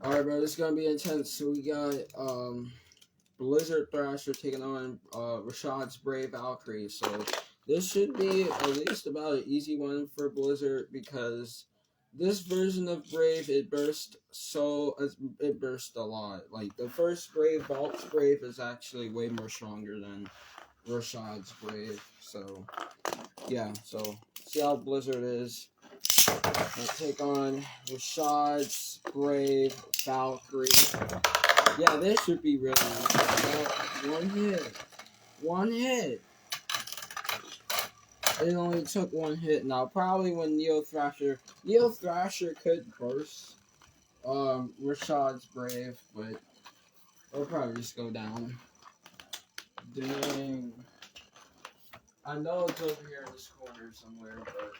Alright, bro, this is gonna be intense. So we got Blizzard Thrasher taking on Rashad'S Brave Valkyrie. So this should be at least about an easy one for Blizzard because this version of Brave it burst a lot. Like the first Brave, Valk's Brave, is actually way more stronger than Rashad'S Brave. So yeah, so see how Blizzard is. Let's take on Rashad'S Brave Valkyrie. Yeah, this should be really easy. One hit. One hit. It only took one hit. Now, probably when Thrasher could burst Rashad'S Brave, but it'll probably just go down. Dang. I know it's over here in this corner somewhere, but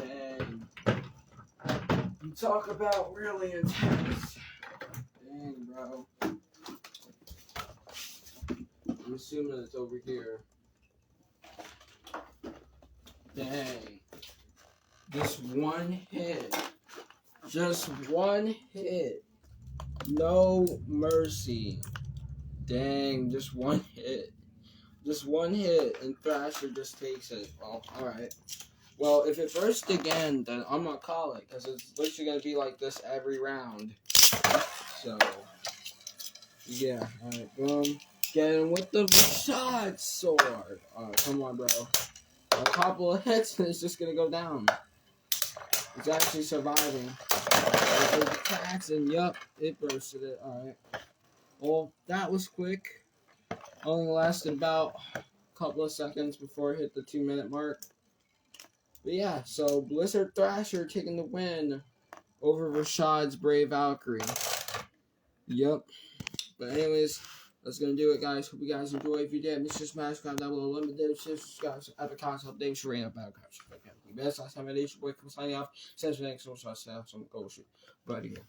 dang. You talk about really intense. Dang, bro. I'm assuming it's over here. Dang. Just one hit. Just one hit. No mercy. Dang, just one hit. Just one hit, and Thrasher just takes it. Well, alright. Well, if it bursts again, then I'm gonna call it, because it's literally gonna be like this every round. So, yeah. Alright, boom. Get in with the Rashad'S sword. Alright, come on, bro. A couple of hits, and it's just gonna go down. It's actually surviving. It attacks, and yup, it bursted it. Alright. Well, that was quick. Only lasted about a couple of seconds before it hit the 2-minute mark. But yeah, so Blizzard Thrasher taking the win over Rashad'S Brave Valkyrie. Yep. But anyways, that's gonna do it, guys. Hope you guys enjoy. If you did, make sure to smash down below. Limited subscribe to Epic Concept. David Sharina about Best last time I did your boy signing off. Says the next one, so I say some go shit. But yeah.